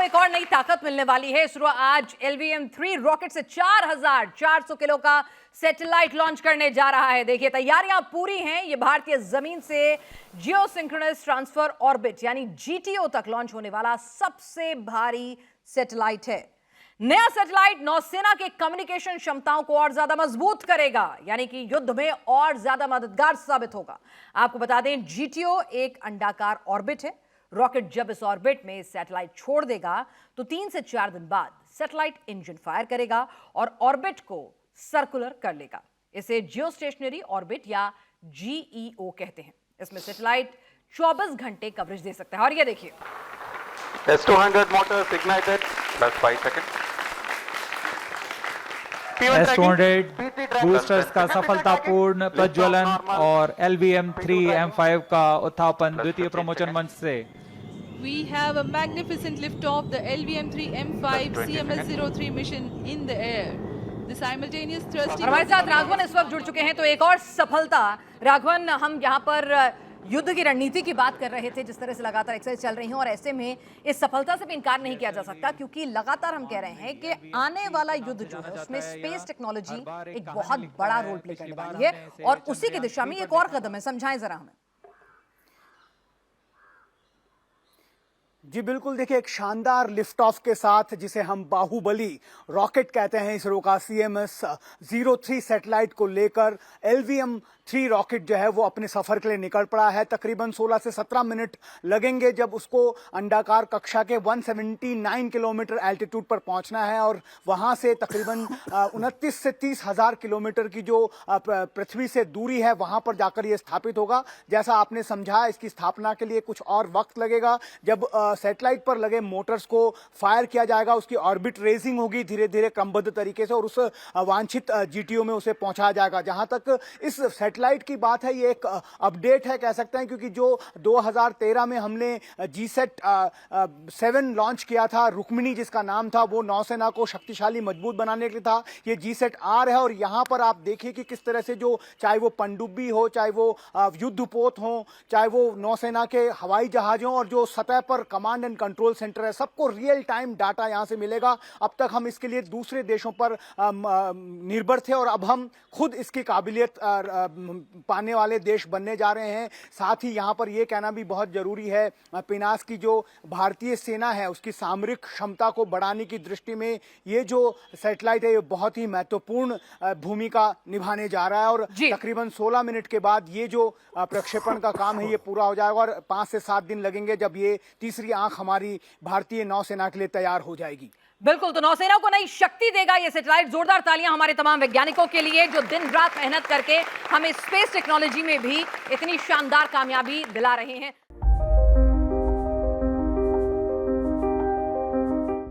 एक और नई ताकत मिलने वाली है। इसरो आज LVM-3 रॉकेट से 4400 किलो का सैटेलाइट लॉन्च करने जा रहा है। देखिए, तैयारियां पूरी हैं। ये भारतीय जमीन से जियोसिंक्रोनस ट्रांसफर ऑर्बिट यानी GTO तक लॉन्च होने वाला सबसे भारी सैटेलाइट है। नया सैटेलाइट नौसेना के कम्युनिकेशन क्षमताओं को और ज्यादा मजबूत करेगा, यानी कि युद्ध में और ज्यादा मददगार साबित होगा। आपको बता दें, GTO एक अंडाकार ऑर्बिट है। रॉकेट जब इस ऑर्बिट में सैटेलाइट छोड़ देगा तो 3 से 4 दिन बाद सैटेलाइट इंजन फायर करेगा और ऑर्बिट को सर्कुलर कर लेगा। इसे जियोस्टेशनरी ऑर्बिट या GEO कहते हैं। इसमें सैटेलाइट 24 घंटे कवरेज दे सकता है। और ये देखिए, S200 motors ignited plus 5 seconds. S200 boosters का सफलतापूर्ण प्रज्वलन और LVM-3 M5 का उत्थापन द्वितीय प्रमोचन मंच से। We have a magnificent liftoff, the LVM-3 M5 CMS-03 mission in the air. The simultaneous thrusting. हमारे साथ राघवन इस वक्त जुड़ चुके हैं। तो एक और सफलता। राघवन, हम यहाँ पर युद्ध की रणनीति की बात कर रहे थे, जिस तरह से लगातार एक्सरसाइज चल रही है, और ऐसे में इस सफलता से भी इनकार नहीं किया जा सकता, क्योंकि लगातार हम कह रहे हैं कि आने वाला युद्ध जो है उसमें स्पेस टेक्नोलॉजी एक बहुत बड़ा रोल प्ले करने वाली है, और उसी की दिशा में एक और कदम है। समझाएं जरा हमें। जी बिल्कुल, देखिए, एक शानदार लिफ्ट ऑफ के साथ, जिसे हम बाहुबली रॉकेट कहते हैं, इसरो का CMS-03 सैटेलाइट को लेकर LVM-3 रॉकेट जो है वो अपने सफर के लिए निकल पड़ा है। तकरीबन 16 से 17 मिनट लगेंगे जब उसको अंडाकार कक्षा के 179 किलोमीटर एल्टीट्यूड पर पहुंचना है, और वहां से तकरीबन 29 से 30 हजार किलोमीटर की जो पृथ्वी से दूरी है वहां पर जाकर ये स्थापित होगा। जैसा आपने समझा, इसकी स्थापना के लिए कुछ और वक्त लगेगा। जब सैटेलाइट पर लगे मोटर्स को फायर किया जाएगा, उसकी ऑर्बिट रेजिंग होगी धीरे धीरे क्रमबद्ध तरीके से, और उस वांछित GTO में उसे पहुंचाया जाएगा। जहां तक इस सैटेलाइट की बात है, ये एक अपडेट है कह सकते हैं, क्योंकि जो 2013 में हमने GSAT-7 लॉन्च किया था, रुक्मिणी जिसका नाम था, वो नौसेना को शक्तिशाली मजबूत बनाने के लिए था। ये GSAT-R है, और यहां पर आप देखिए कि किस तरह से जो, चाहे वो पनडुब्बी हो, चाहे वो युद्धपोत हो, चाहे वो नौसेना के हवाई जहाज हो, और जो सतह पर कमांड एंड कंट्रोल सेंटर है, सबको रियल टाइम डाटा यहां से मिलेगा। अब तक हम इसके लिए दूसरे देशों पर निर्भर थे, और अब हम खुद इसकी काबिलियत पाने वाले देश बनने जा रहे हैं। साथ ही यहां पर यह कहना भी बहुत जरूरी है, पिनास की जो भारतीय सेना है उसकी सामरिक क्षमता को बढ़ाने की दृष्टि में ये जो सैटेलाइट है ये बहुत ही महत्वपूर्ण भूमिका निभाने जा रहा है। और तकरीबन 16 मिनट के बाद ये जो प्रक्षेपण का काम है ये पूरा हो जाएगा, और 5 से 7 दिन लगेंगे जब ये तीसरी आंख हमारी भारतीय नौसेना के लिए तैयार हो जाएगी। बिल्कुल, तो नौसेना को नई शक्ति देगा ये सैटेलाइट। जोरदार तालियां हमारे तमाम वैज्ञानिकों के लिए, जो दिन रात मेहनत करके हमें स्पेस टेक्नोलॉजी में भी इतनी शानदार कामयाबी दिला रहे हैं।